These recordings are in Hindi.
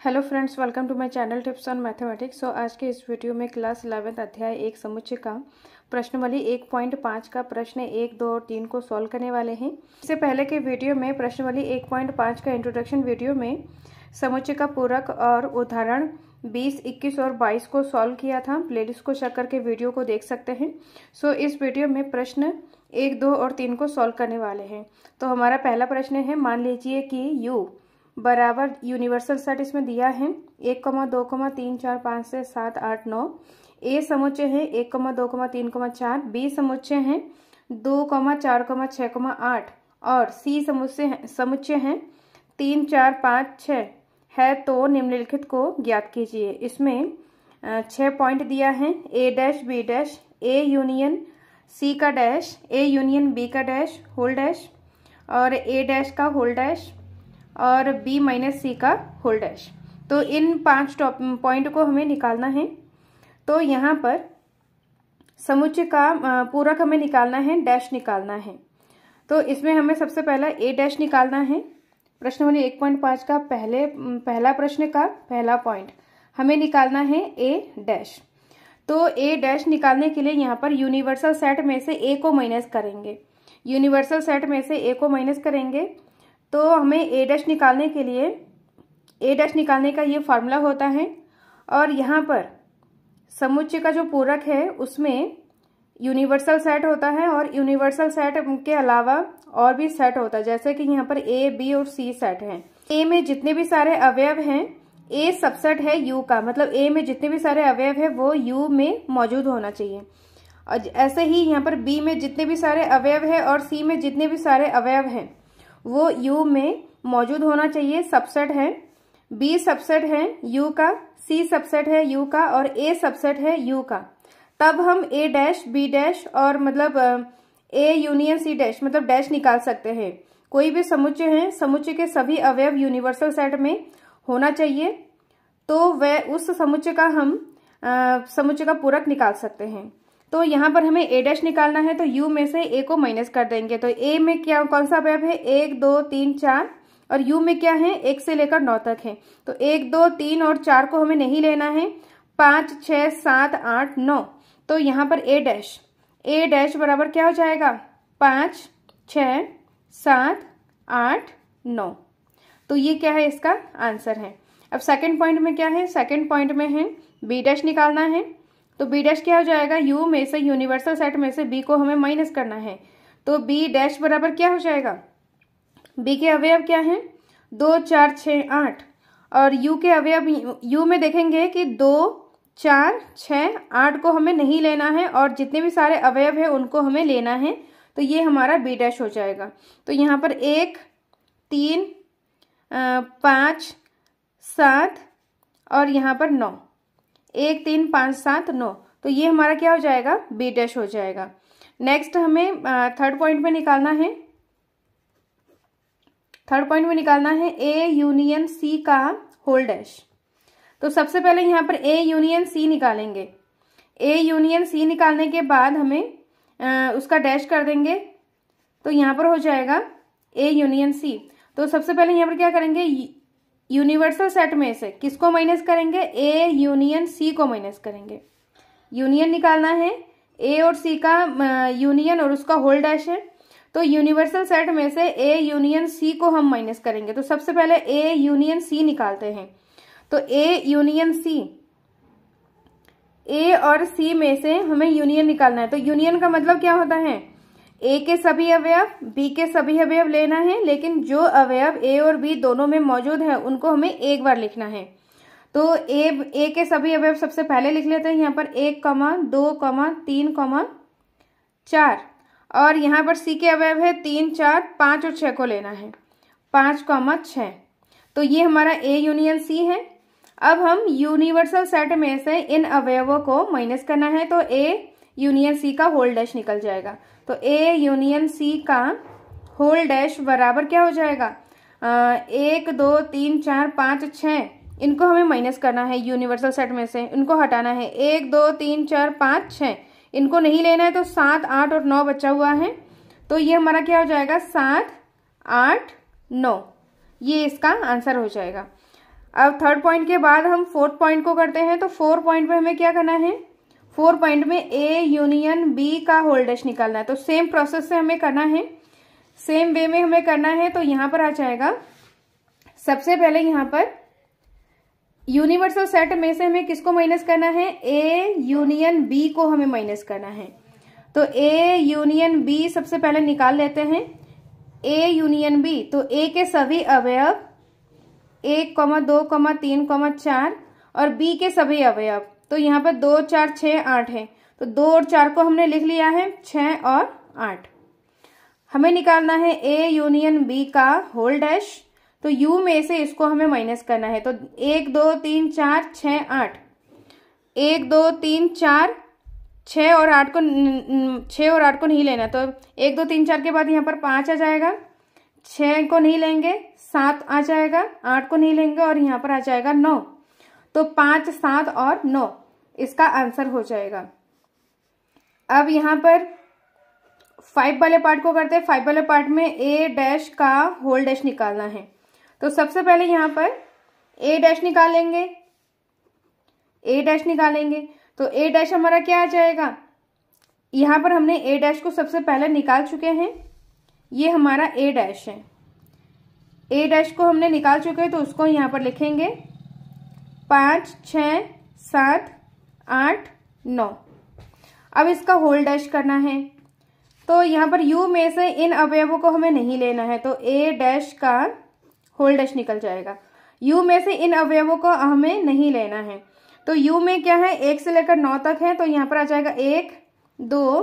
Hello friends, welcome to my channel tips on mathematics. So आज के इस वीडियो में क्लास 11 अध्याय 1 समुच्चय का प्रश्नावली 1.5 का प्रश्न 1, 2 और 3 को सॉल्व करने वाले हैं। इससे पहले के वीडियो में प्रश्नावली 1.5 का इंट्रोडक्शन वीडियो में समुच्चय का पूरक और उदाहरण 20, 21 और 22 को सॉल्व किया था। प्लेलिस्ट को चेक करके वीडियो को देख सकते हैं। सो इस वीडियो में प्रश्न 1, 2 और 3 को सॉल्व करने वाले हैं। तो हमारा पहला प्रश्न है, मान लीजिए कि यू बराबर यूनिवर्सल सेट इसमें दिया है 1, 2, 3, 4, 5, 6, 7, 8, 9। ए समुच्चय है 1, 2, 3, 4। बी समुच्चय है 2, 4, 6, 8 और सी समुच्चय है 3, 4, 5, 6 है। तो निम्नलिखित को ज्ञात कीजिए। इसमें 6 पॉइंट दिया है, A dash B dash A union C का डैश ए यूनियन बी का डैश होल डैश और ए डैश का होल डैश और b माइनस सी का होल डैश। तो इन 5 पॉइंट को हमें निकालना है। तो यहाँ पर समुच्चय का पूरक हमें निकालना है, डैश निकालना है। तो इसमें हमें सबसे पहला a डैश निकालना है। प्रश्नावली 1.5 का पहला प्रश्न का पहला पॉइंट हमें निकालना है a डैश। तो a डैश निकालने के लिए यहाँ पर यूनिवर्सल सेट में से a को माइनस करेंगे। यूनिवर्सल सेट में से a को माइनस करेंगे तो हमें ए डैश निकालने के लिए ए डैश निकालने का ये फार्मूला होता है। और यहाँ पर समुच्चय का जो पूरक है उसमें यूनिवर्सल सेट होता है और यूनिवर्सल सेट के अलावा और भी सेट होता है, जैसे कि यहाँ पर ए, बी और सी सेट हैं। ए में जितने भी सारे अवयव हैं, ए सबसेट है यू का, मतलब ए में जितने भी सारे अवयव है वो यू में मौजूद होना चाहिए। और ऐसे ही यहाँ पर बी में जितने भी सारे अवयव है और सी में जितने भी सारे अवयव हैं वो यू में मौजूद होना चाहिए, सबसेट है। बी सबसेट है यू का, सी सबसेट है यू का और ए सबसेट है यू का। तब हम ए डैश बी डैश और मतलब ए यूनियन सी डैश मतलब डैश निकाल सकते हैं। कोई भी समुच्चय है, समुच्चय के सभी अवयव यूनिवर्सल सेट में होना चाहिए तो वह उस समुच्चय का हम समुच्चय का पूरक निकाल सकते हैं। तो यहाँ पर हमें ए डैश निकालना है तो यू में से ए को माइनस कर देंगे। तो ए में क्या कौन सा अवयव है, 1, 2, 3, 4 और यू में क्या है 1 से लेकर 9 तक है। तो 1, 2, 3 और 4 को हमें नहीं लेना है, 5, 6, 7, 8, 9। तो यहाँ पर ए डैश बराबर क्या हो जाएगा 5, 6, 7, 8, 9। तो ये क्या है, इसका आंसर है। अब सेकेंड पॉइंट में क्या है, सेकेंड पॉइंट में है बी डैश निकालना है। तो बी डैश क्या हो जाएगा, यू में से यूनिवर्सल सेट में से बी को हमें माइनस करना है। तो बी डैश बराबर क्या हो जाएगा, बी के अवयव क्या हैं 2, 4, 6, 8 और यू के अवयव यू में देखेंगे कि 2, 4, 6, 8 को हमें नहीं लेना है और जितने भी सारे अवयव है उनको हमें लेना है। तो ये हमारा बी डैश हो जाएगा। तो यहाँ पर 1, 3, 5, 7 और यहाँ पर 9, 1, 3, 5, 7, 9। तो ये हमारा क्या हो जाएगा, बी डैश हो जाएगा। नेक्स्ट हमें थर्ड पॉइंट में निकालना है। थर्ड पॉइंट में निकालना है ए यूनियन सी का होल डैश। तो सबसे पहले यहाँ पर ए यूनियन सी निकालेंगे। ए यूनियन सी निकालने के बाद हमें उसका डैश कर देंगे। तो यहाँ पर हो जाएगा ए यूनियन सी। तो सबसे पहले यहाँ पर क्या करेंगे, यूनिवर्सल सेट में से किसको माइनस करेंगे, ए यूनियन सी को माइनस करेंगे। यूनियन निकालना है, ए और सी का यूनियन और उसका होल डैश है। तो यूनिवर्सल सेट में से ए यूनियन सी को हम माइनस करेंगे। तो सबसे पहले ए यूनियन सी निकालते हैं। तो ए यूनियन सी, ए और सी में से हमें यूनियन निकालना है। तो यूनियन का मतलब क्या होता है, ए के सभी अवयव बी के सभी अवयव लेना है, लेकिन जो अवयव ए और बी दोनों में मौजूद है उनको हमें एक बार लिखना है। तो ए के सभी अवयव सबसे पहले लिख लेते हैं। यहाँ पर 1, 2, 3, 4 और यहाँ पर सी के अवयव है 3, 4, 5 और 6 को लेना है, 5, 6। तो ये हमारा ए यूनियन सी है। अब हम यूनिवर्सल सेट में से इन अवयवों को माइनस करना है। तो ए यूनियन सी का होल डैश निकल जाएगा। तो ए यूनियन सी का होल डैश बराबर क्या हो जाएगा, 1, 2, 3, 4, 5, 6 इनको हमें माइनस करना है यूनिवर्सल सेट में से, इनको हटाना है। 1, 2, 3, 4, 5, 6 इनको नहीं लेना है। तो 7, 8 और 9 बचा हुआ है। तो ये हमारा क्या हो जाएगा 7, 8, 9। ये इसका आंसर हो जाएगा। अब थर्ड पॉइंट के बाद हम फोर्थ पॉइंट को करते हैं। तो 4 पॉइंट में हमें क्या करना है, 4 पॉइंट में ए यूनियन बी का होल डैश निकालना है। तो सेम प्रोसेस से हमें करना है, सेम वे में हमें करना है। तो यहाँ पर आ जाएगा, सबसे पहले यहाँ पर यूनिवर्सल सेट में से हमें किसको माइनस करना है, ए यूनियन बी को हमें माइनस करना है। तो ए यूनियन बी सबसे पहले निकाल लेते हैं। ए यूनियन बी, तो ए के सभी अवयव 1, 2, 3, 4 और बी के सभी अवयव, तो यहाँ पर 2, 4, 6, 8 है। तो 2 और 4 को हमने लिख लिया है, 6 और 8। हमें निकालना है ए यूनियन बी का होल डैश। तो यू में से इसको हमें माइनस करना है। तो 1, 2, 3, 4, 6, 8, 1, 2, 3, 4, 6 और 8 को नहीं लेना। तो 1, 2, 3, 4 के बाद यहाँ पर 5 आ जाएगा, 6 को नहीं लेंगे, 7 आ जाएगा, 8 को नहीं लेंगे और यहाँ पर आ जाएगा 9। तो 5, 7 और 9 इसका आंसर हो जाएगा। अब यहाँ पर 5 वाले पार्ट को करते हैं। 5 वाले पार्ट में ए डैश का होल डैश निकालना है। तो सबसे पहले यहाँ पर ए डैश निकालेंगे, ए डैश निकालेंगे। तो ए डैश हमारा क्या आ जाएगा, यहाँ पर हमने ए डैश को सबसे पहले निकाल चुके हैं, ये हमारा ए डैश है। ए डैश को हमने निकाल चुके हैं, तो उसको यहाँ पर लिखेंगे 5, 6, 7, 8, 9। अब इसका होल डैश करना है। तो यहाँ पर u में से इन अवयवों को हमें नहीं लेना है। तो a डैश का होल डैश निकल जाएगा। u में से इन अवयवों को हमें नहीं लेना है। तो u में क्या है, 1 से लेकर 9 तक है। तो यहाँ पर आ जाएगा 1, 2,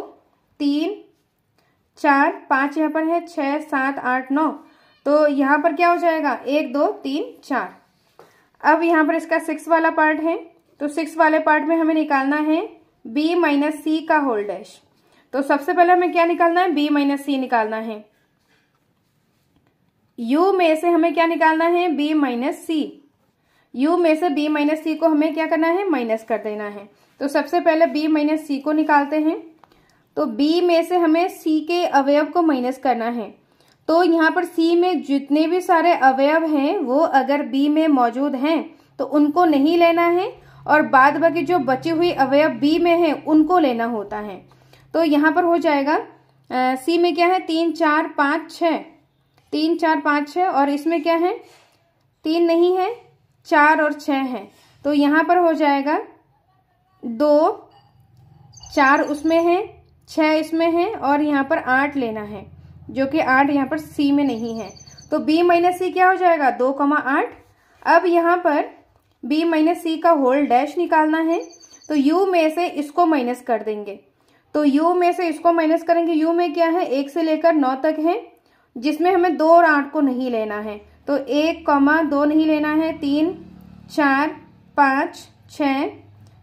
3, 4, 5 यहाँ पर है, 6, 7, 8, 9। तो यहाँ पर क्या हो जाएगा, 1, 2, 3, 4। अब यहाँ पर इसका 6 वाला पार्ट है। तो 6 वाले पार्ट में हमें निकालना है b माइनस सी का होल डैश। तो सबसे पहले हमें क्या निकालना है, b माइनस सी निकालना है। u में से हमें क्या निकालना है, b माइनस सी। u में से b माइनस सी को हमें क्या करना है, माइनस कर देना है। तो सबसे पहले b माइनस सी को निकालते हैं। तो b में से हमें c के अवयव को माइनस करना है। तो यहाँ पर c में जितने भी सारे अवयव हैं वो अगर b में मौजूद हैं तो उनको नहीं लेना है, और बाद बाकी जो बची हुई अवयव b में है उनको लेना होता है। तो यहाँ पर हो जाएगा c में क्या है, 3, 4, 5, 6, 3, 4, 5, 6 और इसमें क्या है, 3 नहीं है, 4 और 6 है। तो यहाँ पर हो जाएगा 2, 4 उसमें है, 6 इसमें है और यहाँ पर 8 लेना है, जो कि 8 यहाँ पर c में नहीं है। तो b माइनस सी क्या हो जाएगा, 2, 8। अब यहाँ पर b माइनस सी का होल डैश निकालना है। तो u में से इसको माइनस कर देंगे। तो u में से इसको माइनस करेंगे। u में क्या है, 1 से लेकर 9 तक है, जिसमें हमें 2 और 8 को नहीं लेना है। तो 1, 2 नहीं लेना है, 3, 4, 5, 6,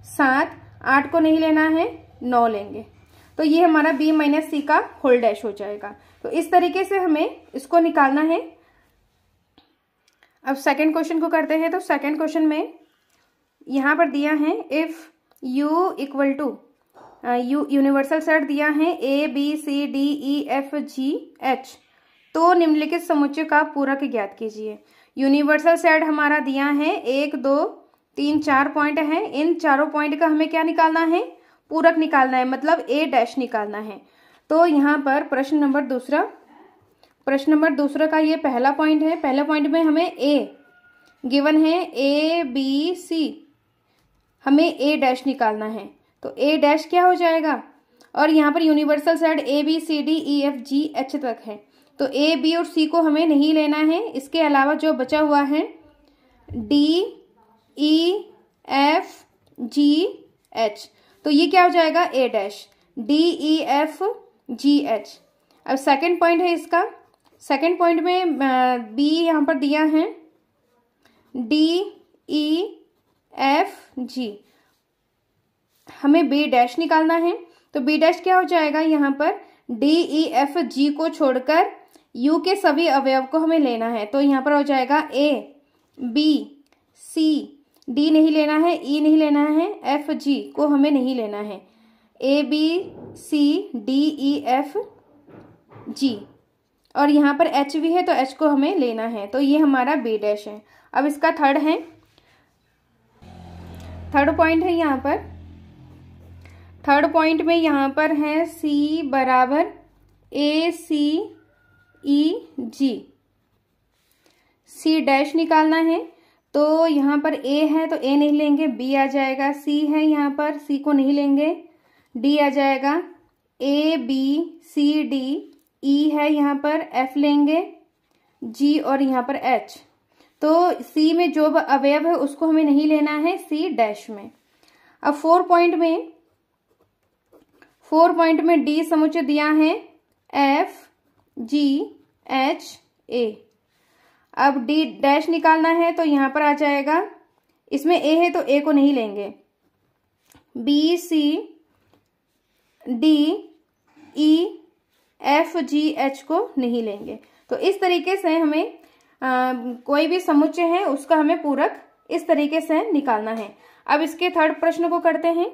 7, 8 को नहीं लेना है, 9 लेंगे। तो ये हमारा b माइनस सी का होल डैश हो जाएगा। तो इस तरीके से हमें इसको निकालना है। अब सेकंड क्वेश्चन को करते हैं। तो सेकंड क्वेश्चन में यहाँ पर दिया है, if u equal to universal set दिया है a b c d e f g h, तो निम्नलिखित समुच्चय का पूरक ज्ञात कीजिए। यूनिवर्सल सेट हमारा दिया है 1, 2, 3, 4 पॉइंट है। इन चारों पॉइंट का हमें क्या निकालना है, पूरक निकालना है, मतलब a डैश निकालना है। तो यहाँ पर प्रश्न नंबर दूसरा का ये पहला पॉइंट है। पहले पॉइंट में हमें a गिवन है, a b c, हमें a डैश निकालना है। तो a डैश क्या हो जाएगा, और यहाँ पर universal set a b c d e f g h तक है। तो a b और c को हमें नहीं लेना है। इसके अलावा जो बचा हुआ है d e f g h, तो ये क्या हो जाएगा, a dash, d e f g h। अब सेकंड पॉइंट है इसका। सेकंड पॉइंट में b यहाँ पर दिया है d e f g, हमें b डैश निकालना है। तो b डैश क्या हो जाएगा, यहाँ पर d e f g को छोड़कर u के सभी अवयव को हमें लेना है। तो यहाँ पर हो जाएगा a b c, d नहीं लेना है, e नहीं लेना है, f g को हमें नहीं लेना है, a b c d e f g, और यहाँ पर h भी है तो h को हमें लेना है। तो ये हमारा b डैश है। अब इसका थर्ड है, थर्ड पॉइंट है यहाँ पर, थर्ड पॉइंट में यहाँ पर है C बराबर ACEG, C डैश निकालना है। तो यहाँ पर A है तो A नहीं लेंगे, B आ जाएगा। C है यहाँ पर, C को नहीं लेंगे, D आ जाएगा। ABCD, E है यहाँ पर, F लेंगे, G और यहाँ पर H। तो C में जो अवयव है उसको हमें नहीं लेना है C डैश में। अब फोर पॉइंट में D समुच्चय दिया है FGHA। अब D डैश निकालना है तो यहाँ पर आ जाएगा, इसमें A है तो A को नहीं लेंगे, BCDEFGH को नहीं लेंगे। तो इस तरीके से हमें कोई भी समुच्चय है उसका हमें पूरक इस तरीके से निकालना है। अब इसके थर्ड प्रश्न को करते हैं।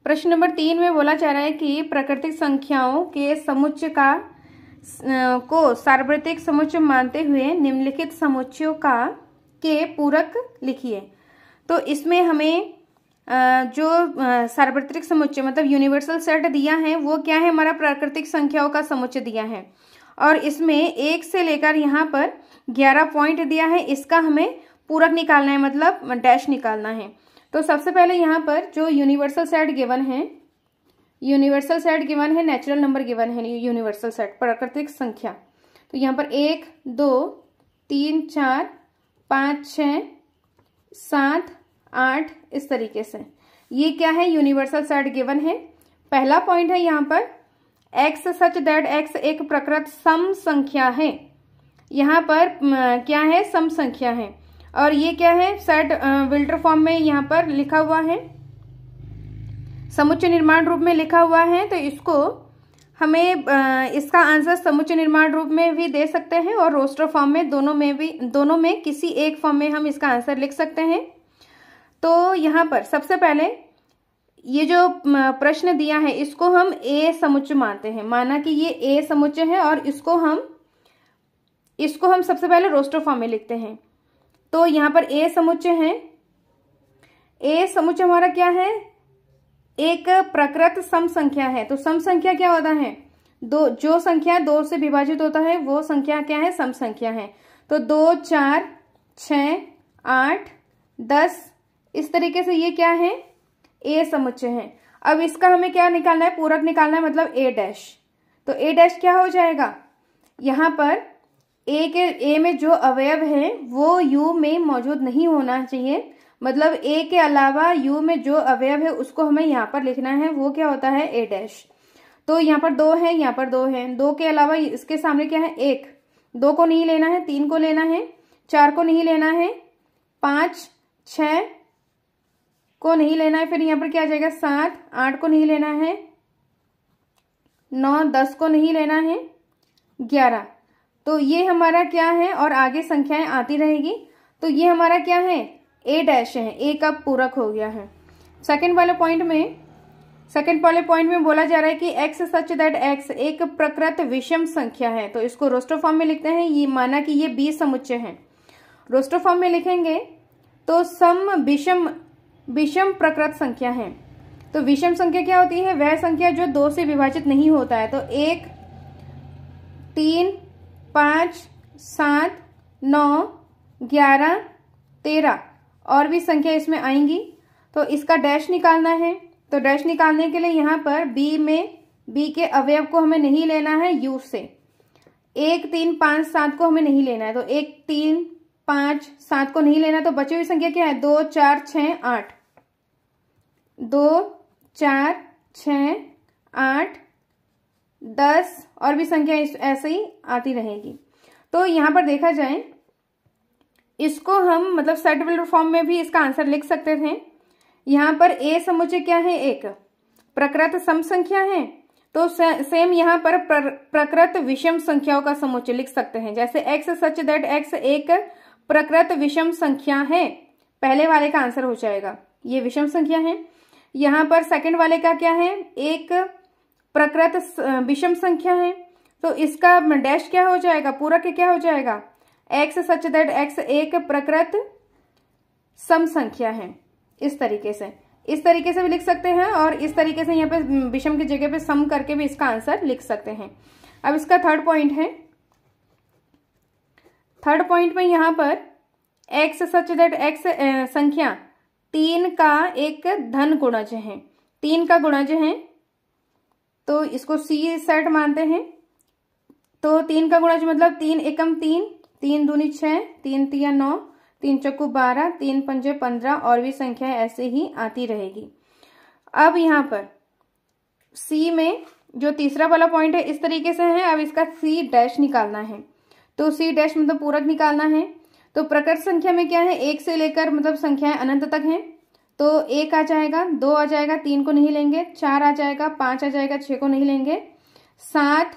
प्रश्न नंबर 3 में बोला जा रहा है कि प्राकृतिक संख्याओं के समुच्चय को सार्वत्रिक समुच्चय मानते हुए निम्नलिखित समुच्चयों के पूरक लिखिए। तो इसमें हमें जो सार्वत्रिक समुच्चय मतलब यूनिवर्सल सेट दिया है वो क्या है, हमारा प्राकृतिक संख्याओं का समुच्चय दिया है और इसमें 1 से लेकर यहाँ पर 11 पॉइंट दिया है। इसका हमें पूरक निकालना है, मतलब डैश निकालना है। तो सबसे पहले यहाँ पर जो यूनिवर्सल सेट गिवन है, नेचुरल नंबर गिवन है, यूनिवर्सल सेट प्राकृतिक संख्या। तो यहाँ पर 1 2 3 4 5 6 7 8 इस तरीके से ये क्या है, यूनिवर्सल सेट गिवन है। पहला पॉइंट है यहाँ पर x सच दैट x एक प्रकृत सम संख्या है। यहाँ पर क्या है, सम संख्या है और ये क्या है, सेट विल्टर फॉर्म में यहाँ पर लिखा हुआ है, समुच्चय निर्माण रूप में लिखा हुआ है। तो इसको हमें इसका आंसर समुच्चय निर्माण रूप में भी दे सकते हैं और रोस्टर फॉर्म में, दोनों में किसी एक फॉर्म में हम इसका आंसर लिख सकते हैं। तो यहाँ पर सबसे पहले ये जो प्रश्न दिया है इसको हम A समुच्चय मानते हैं, माना कि ये A समुच्चय है और इसको हम सबसे पहले रोस्टर फॉर्म में लिखते हैं। तो यहाँ पर A समुच्चय है, A समुच्चय हमारा क्या है, एक प्रकृत सम संख्या है। तो सम संख्या क्या होता है, जो संख्या 2 से विभाजित होता है वो संख्या क्या है, सम संख्या है। तो 2 4 6 8 10 इस तरीके से ये क्या है, A समुच्चय है। अब इसका हमें क्या निकालना है, पूरक निकालना है, मतलब A डैश। तो A डैश क्या हो जाएगा, यहाँ पर A में जो अवयव है वो U में मौजूद नहीं होना चाहिए, मतलब A के अलावा U में जो अवयव है उसको हमें यहाँ पर लिखना है, वो क्या होता है, A डैश। तो यहाँ पर 2 है, यहाँ पर 2 है, 2 के अलावा इसके सामने क्या है, 1, 2 को नहीं लेना है, 3 को लेना है, 4 को नहीं लेना है, 5 6 को नहीं लेना है, फिर यहाँ पर क्या आ जाएगा 7 8 को नहीं लेना है, 9 10 को नहीं लेना है, 11। तो ये हमारा क्या है और आगे संख्याएं आती रहेगी। तो ये हमारा क्या है, A डैश है, A का पूरक हो गया है। सेकंड वाले पॉइंट में बोला जा रहा है कि x सच दैट x एक प्रकृत विषम संख्या है। तो इसको रोस्टर फॉर्म में लिखते हैं, ये माना कि ये B समुच्चय है। रोस्टर फॉर्म में लिखेंगे तो सम विषम प्रकृत संख्या है। तो विषम संख्या क्या होती है, वह संख्या जो 2 से विभाजित नहीं होता है। तो 1 3 5 7 9 11 13 और भी संख्या इसमें आएंगी। तो इसका डैश निकालना है। तो डैश निकालने के लिए यहाँ पर B के अवयव को हमें नहीं लेना है U से। 1 3 5 7 को हमें नहीं लेना है, तो 1 3 5 7 को नहीं लेना। तो बची हुई संख्या क्या है, 2 4 6 8, 2 4 6 8 10 और भी संख्या ऐसे ही आती रहेगी। तो यहाँ पर देखा जाए इसको हम मतलब सेट विल्टर फॉर्म में भी इसका आंसर लिख सकते थे। यहाँ पर A समुच्चय क्या है, एक प्रकृत सम संख्या है। तो सेम यहाँ पर प्रकृत विषम संख्याओं का समुच्चय लिख सकते हैं। जैसे x सच दैट x एक प्रकृत विषम संख्या है, पहले वाले का आंसर हो जाएगा, ये विषम संख्या है। यहाँ पर सेकंड वाले का क्या है, एक प्रकृत विषम संख्या है। तो इसका डैश क्या हो जाएगा, पूरक क्या हो जाएगा, x सच दैट x एक प्रकृत सम संख्या है। इस तरीके से भी लिख सकते हैं और इस तरीके से यहाँ पे विषम की जगह पे सम करके भी इसका आंसर लिख सकते हैं। अब इसका थर्ड पॉइंट है, थर्ड पॉइंट में यहाँ पर x सच दैट x संख्या 3 का एक धन गुणज है, 3 का गुणज है, तो इसको C सेट मानते हैं। तो 3 का गुणज मतलब 3 एकम 3, 3 दूनी 6, 3 तिया 9, 3 चक्कू 12, 3 पंजे 15 और भी संख्याएं ऐसे ही आती रहेगी। अब यहाँ पर C में जो तीसरा वाला पॉइंट है इस तरीके से है। अब इसका C डैश निकालना है, तो C डैश मतलब पूरक निकालना है। तो प्रकृत संख्या में क्या है, 1 से लेकर मतलब संख्याएं अनंत तक हैं, तो 1 आ जाएगा, 2 आ जाएगा, 3 को नहीं लेंगे, 4 आ जाएगा, 5 आ जाएगा, 6 को नहीं लेंगे, 7,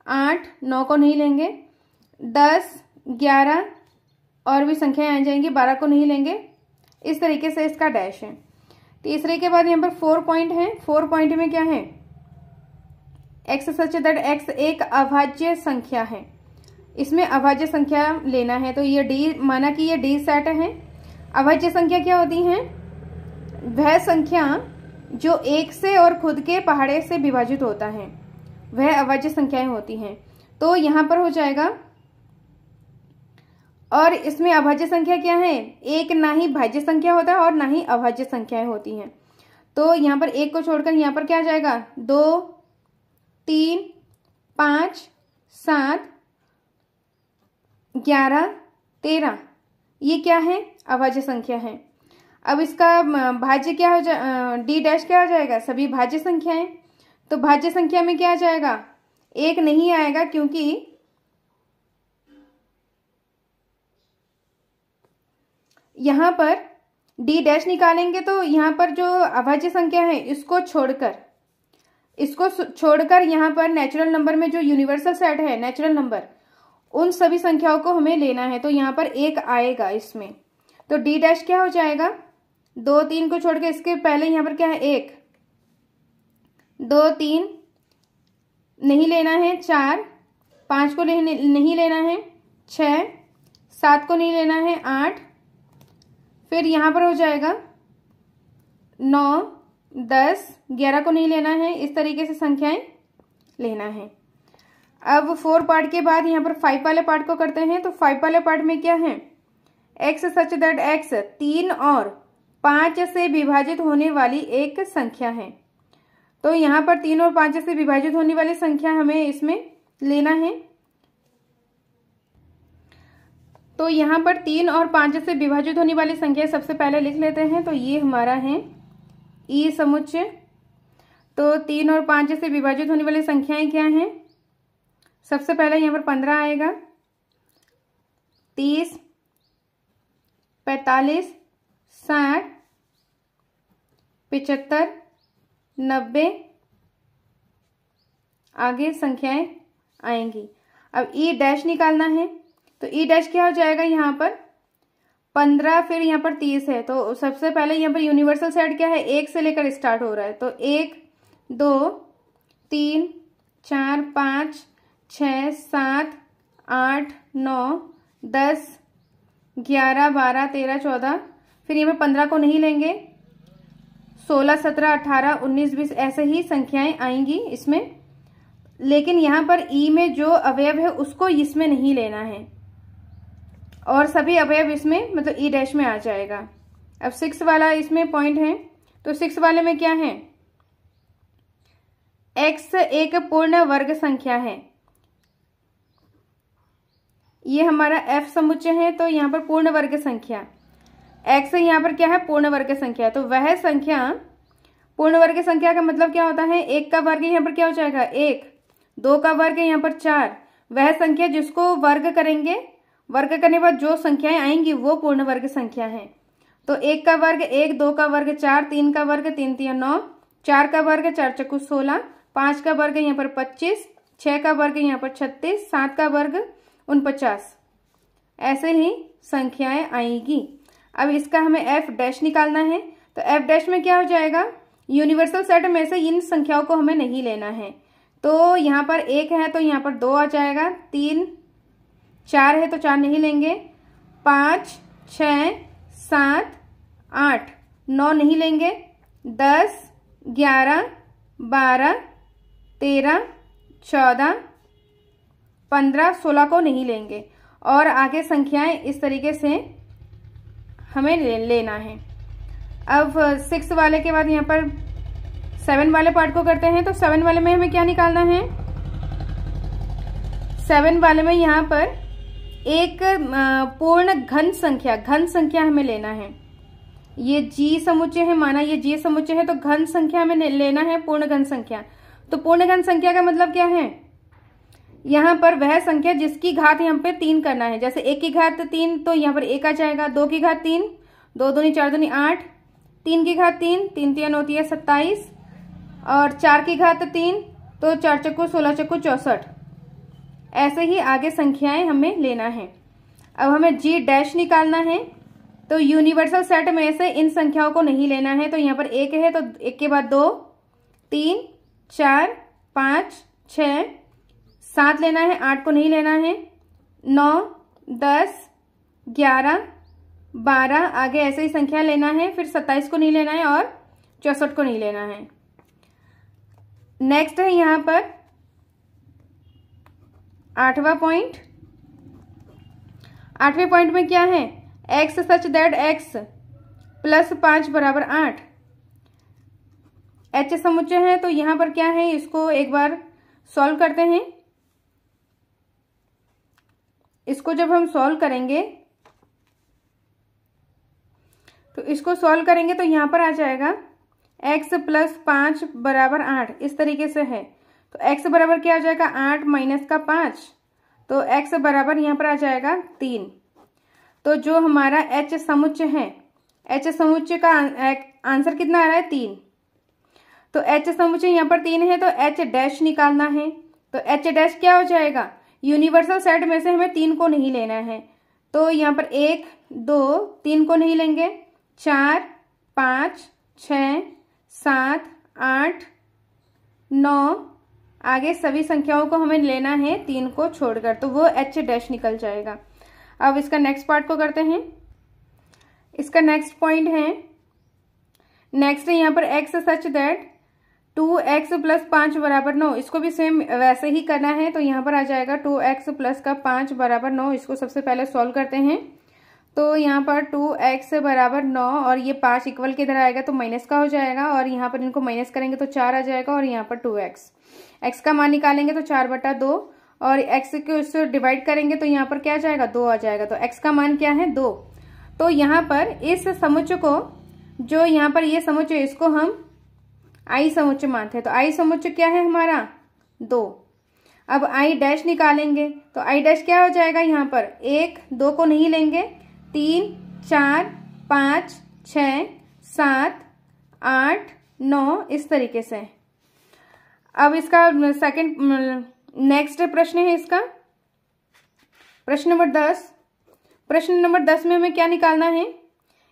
8, 9 को नहीं लेंगे, 10, 11 और भी संख्याएं आ जाएंगी, 12 को नहीं लेंगे। इस तरीके से इसका डैश है। तीसरे के बाद यहाँ पर 4 पॉइंट है। 4 पॉइंट में क्या है, x सच दैट x एक अभाज्य संख्या है, इसमें अभाज्य संख्या लेना है। तो ये d माना कि ये d सेट है। अभाज्य संख्या क्या होती है, वह संख्या जो 1 से और खुद के पहाड़े से विभाजित होता है, वह अभाज्य संख्याएं होती हैं। तो यहां पर हो जाएगा, और इसमें अभाज्य संख्या क्या है, एक ना ही भाज्य संख्या होता है और ना ही अभाज्य संख्याएं होती हैं। तो यहां पर 1 को छोड़कर यहां पर क्या आ जाएगा, 2, 3, 5, 7, 11, 13, ये क्या है, अभाज्य संख्या है। अब इसका भाज्य क्या हो जाए, डी डैश क्या हो जाएगा, सभी भाज्य संख्याएं। तो भाज्य संख्या में क्या आ जाएगा, 1 नहीं आएगा, क्योंकि यहां पर डी डैश निकालेंगे तो यहां पर जो अभाज्य संख्या है इसको छोड़कर यहां पर नेचुरल नंबर में जो यूनिवर्सल सेट है, नेचुरल नंबर, उन सभी संख्याओं को हमें लेना है। तो यहां पर 1 आएगा इसमें। तो डी डैश क्या हो जाएगा, 2, 3 को छोड़ के इसके पहले यहां पर क्या है, 1, 2, 3 नहीं लेना है, 4, 5 को नहीं लेना है, 6, 7 को नहीं लेना है, 8, फिर यहां पर हो जाएगा 9, 10, 11 को नहीं लेना है। इस तरीके से संख्याएं लेना है। अब 4 पार्ट के बाद यहाँ पर 5 वाले पार्ट को करते हैं। तो 5 वाले पार्ट में क्या है, x सच दैट x 3 और 5 से विभाजित होने वाली एक संख्या है। तो यहाँ पर 3 और 5 से विभाजित होने वाली संख्या हमें इसमें लेना है। तो यहाँ पर 3 और 5 से विभाजित होने वाली संख्या सबसे पहले लिख लेते हैं। तो ये हमारा है ई समुच्चय। तो 3 और 5 से विभाजित होने वाली संख्याएं क्या हैं, सबसे पहले यहाँ पर 15 आएगा, 30, 45, 60, 75, 90, आगे संख्याएं आएंगी। अब ई डैश निकालना है। तो ई डैश क्या हो जाएगा, यहाँ पर 15, फिर यहाँ पर 30 है। तो सबसे पहले यहाँ पर यूनिवर्सल सेट क्या है, 1 से लेकर स्टार्ट हो रहा है। तो 1, 2, 3, 4, 5, 6, 7, 8, 9, 10, 11, 12, 13, 14, फिर यहाँ पर 15 को नहीं लेंगे, 16, 17, 18, 19, 20 ऐसे ही संख्याएं आएंगी इसमें। लेकिन यहाँ पर ई में जो अवयव है उसको इसमें नहीं लेना है, और सभी अवयव इसमें मतलब ई डैश में आ जाएगा। अब 6 वाला इसमें पॉइंट है। तो 6 वाले में क्या है, x एक पूर्ण वर्ग संख्या है। ये हमारा f समुच्चय है। तो यहाँ पर पूर्ण वर्ग संख्या x यहाँ पर क्या है, पूर्ण वर्ग संख्या। तो वह संख्या, पूर्ण वर्ग संख्या का मतलब क्या होता है, 1 का वर्ग यहाँ पर क्या हो जाएगा, 1, 2 का वर्ग यहाँ पर 4। वह संख्या जिसको वर्ग करेंगे, वर्ग करने के बाद जो संख्याएं आएंगी वो पूर्ण वर्ग संख्या है। तो 1 का वर्ग 1, 2 का वर्ग 4, 3 का वर्ग 3 3 9, 4 का वर्ग 4 चक्कू 16, 5 का वर्ग यहाँ पर 25, 6 का वर्ग यहाँ पर 36, 7 का वर्ग 49, ऐसे ही संख्याएं आएगी। अब इसका हमें एफ डैश निकालना है। तो एफ डैश में क्या हो जाएगा, यूनिवर्सल सेट में से इन संख्याओं को हमें नहीं लेना है। तो यहाँ पर 1 है तो यहाँ पर 2 आ जाएगा, 3, 4 है तो 4 नहीं लेंगे, 5, 6, 7, 8, 9 नहीं लेंगे, 10, 11, 12, 13, 14, 15, 16 को नहीं लेंगे और आगे संख्याएं इस तरीके से हमें लेना है। अब 6 वाले के बाद यहाँ पर 7 वाले पार्ट को करते हैं। तो 7 वाले में हमें क्या निकालना है? 7 वाले में यहाँ पर एक पूर्ण घन संख्या हमें लेना है। ये जी समुच्चय है, माना ये जी समुच्चय है, तो घन संख्या हमें लेना है, पूर्ण घन संख्या। तो पूर्ण घन संख्या का मतलब क्या है? यहाँ पर वह संख्या जिसकी घात यहाँ पे 3 करना है। जैसे 1 की घात 3 तो यहाँ पर 1 आ जाएगा, 2 की घात 3, 2 दूनी 4 दूनी 8, 3 की घात 3, 3 3 होती है 27, और 4 की घात 3 तो 4 चक्कू 16 चक्कू 64। ऐसे ही आगे संख्याएं हमें लेना है। अब हमें जी डैश निकालना है। तो यूनिवर्सल सेट में से इन संख्याओं को नहीं लेना है। तो यहाँ पर 1 है तो 1 के बाद 2, 3, 4, 5, 6, 7 लेना है, 8 को नहीं लेना है, 9, 10, 11, 12, आगे ऐसे ही संख्या लेना है, फिर 27 को नहीं लेना है और 64 को नहीं लेना है। नेक्स्ट है यहाँ पर 8वां पॉइंट। 8वें पॉइंट में क्या है? x such that x plus 5 बराबर 8। h समुच्चय है तो यहाँ पर क्या है, इसको एक बार सॉल्व करते हैं। इसको जब हम सॉल्व करेंगे तो यहाँ पर आ जाएगा x प्लस 5 बराबर 8, इस तरीके से है। तो x बराबर क्या आ जाएगा? 8 माइनस का 5, तो x बराबर यहाँ पर आ जाएगा 3। तो जो हमारा h समुच्चय है, h समुच्चय का आंसर कितना आ रहा है? 3। तो h समुच्चय यहाँ पर 3 है तो h डैश निकालना है। तो h डैश क्या हो जाएगा? यूनिवर्सल सेट में से हमें 3 को नहीं लेना है। तो यहाँ पर 1, 2, 3 को नहीं लेंगे, 4, 5, 6, 7, 8, 9, आगे सभी संख्याओं को हमें लेना है 3 को छोड़कर, तो वो h डैश निकल जाएगा। अब इसका नेक्स्ट पार्ट को करते हैं। इसका नेक्स्ट पॉइंट है, नेक्स्ट है यहाँ पर x such that 2x plus 5 बराबर 9। इसको भी सेम वैसे ही करना है। तो यहाँ पर आ जाएगा 2x प्लस का 5 बराबर 9। इसको सबसे पहले सॉल्व करते हैं। तो यहाँ पर 2x बराबर 9 और ये 5 इक्वल के इधर आएगा तो माइनस का हो जाएगा, और यहाँ पर इनको माइनस करेंगे तो 4 आ जाएगा, और यहाँ पर 2x। x का मान निकालेंगे तो 4/2, और x को इससे डिवाइड करेंगे तो यहाँ पर क्या आ जाएगा? 2 आ जाएगा। तो x का मान क्या है? 2। तो यहाँ पर इस समुच्चय को, जो यहाँ पर ये समुच्चय, इसको हम i समुच्चय मानते हैं। तो i समुच्चय क्या है हमारा? 2। अब i डैश निकालेंगे तो i डैश क्या हो जाएगा? यहाँ पर 1, 2 को नहीं लेंगे, 3, 4, 5, 6, 7, 8, 9, इस तरीके से। अब इसका सेकंड नेक्स्ट प्रश्न है इसका प्रश्न नंबर 10। प्रश्न नंबर 10 में हमें क्या निकालना है?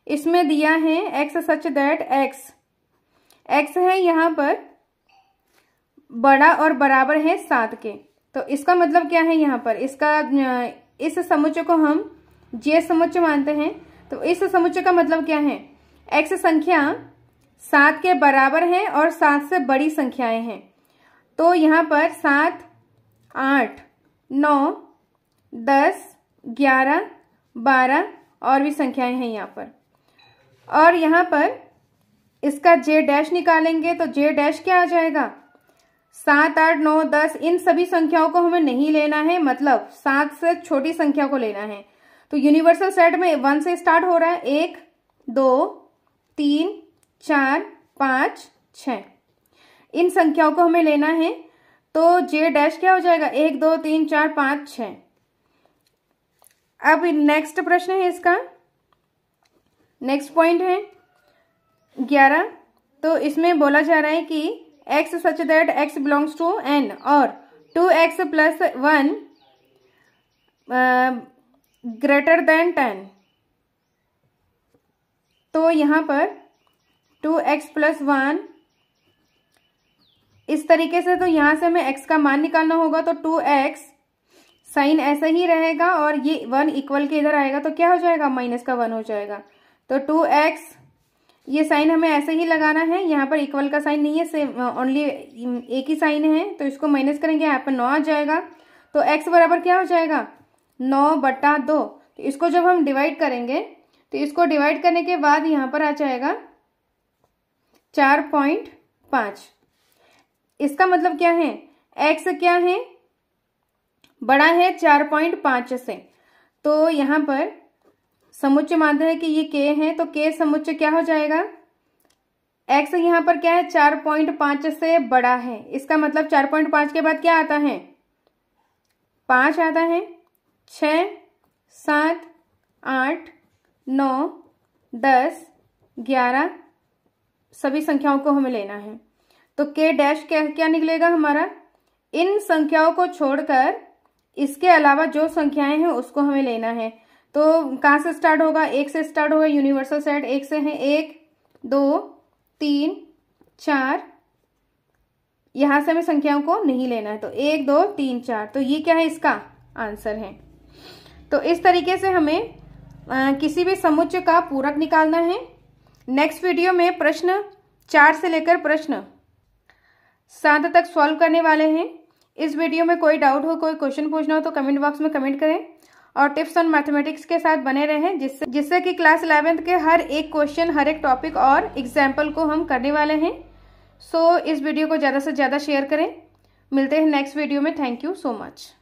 इसमें दिया है x सच दैट x है यहाँ पर बड़ा और बराबर है 7 के। तो इसका मतलब क्या है? यहाँ पर इसका इस समुच्चय को हम j समुच्चय मानते हैं। तो इस समुच्चय का मतलब क्या है? x संख्या 7 के बराबर है और 7 से बड़ी संख्याएं हैं। तो यहाँ पर 7, 8, 9, 10, 11, 12 और भी संख्याएं हैं यहाँ पर। और यहाँ पर इसका j डैश निकालेंगे तो j डैश क्या आ जाएगा? 7, 8, 9, 10 इन सभी संख्याओं को हमें नहीं लेना है, मतलब 7 से छोटी संख्या को लेना है। तो यूनिवर्सल सेट में 1 से स्टार्ट हो रहा है, 1, 2, 3, 4, 5, 6 इन संख्याओं को हमें लेना है। तो j डैश क्या हो जाएगा? 1, 2, 3, 4, 5, 6। अब नेक्स्ट प्रश्न है इसका, नेक्स्ट पॉइंट है 11। तो इसमें बोला जा रहा है कि x such that x belongs to n और 2x प्लस 1 ग्रेटर देन 10। तो यहाँ पर 2x प्लस 1 इस तरीके से, तो यहाँ से हमें x का मान निकालना होगा। तो 2x साइन ऐसा ही रहेगा और ये 1 इक्वल के इधर आएगा तो क्या हो जाएगा? माइनस का 1 हो जाएगा। तो 2x ये साइन हमें ऐसे ही लगाना है, यहाँ पर इक्वल का साइन नहीं है, सेम ओनली एक ही साइन है, तो इसको माइनस करेंगे, यहाँ पर 9 आ जाएगा। तो x बराबर क्या हो जाएगा 9/2। तो इसको जब हम डिवाइड करेंगे तो इसको डिवाइड करने के बाद यहाँ पर आ जाएगा 4.5। इसका मतलब क्या है, x क्या है, बड़ा है 4.5 से। तो यहाँ पर समुच्चय मानते हैं कि ये k है, तो k समुच्चय क्या हो जाएगा, x यहाँ पर क्या है 4.5 से बड़ा है। इसका मतलब 4.5 के बाद क्या आता है 5 आता है। 6, 7, 8, 9, 10, 11 सभी संख्याओं को हमें लेना है। तो k डैश क्या निकलेगा हमारा, इन संख्याओं को छोड़कर इसके अलावा जो संख्याएं हैं उसको हमें लेना है। तो कहाँ से स्टार्ट होगा, 1 से स्टार्ट होगा, यूनिवर्सल सेट 1 से है, 1, 2, 3, 4, यहां से हमें संख्याओं को नहीं लेना है। तो 1, 2, 3, 4, तो ये क्या है, इसका आंसर है। तो इस तरीके से हमें किसी भी समुच्चय का पूरक निकालना है। नेक्स्ट वीडियो में प्रश्न 4 से लेकर प्रश्न 7 तक सॉल्व करने वाले हैं। इस वीडियो में कोई डाउट हो, कोई क्वेश्चन पूछना हो तो कमेंट बॉक्स में कमेंट करें और टिप्स ऑन मैथमेटिक्स के साथ बने रहें, जिससे कि क्लास 11th के हर एक क्वेश्चन, हर एक टॉपिक और एग्जाम्पल को हम करने वाले हैं। सो इस वीडियो को ज़्यादा से ज़्यादा शेयर करें। मिलते हैं नेक्स्ट वीडियो में। Thank you so much.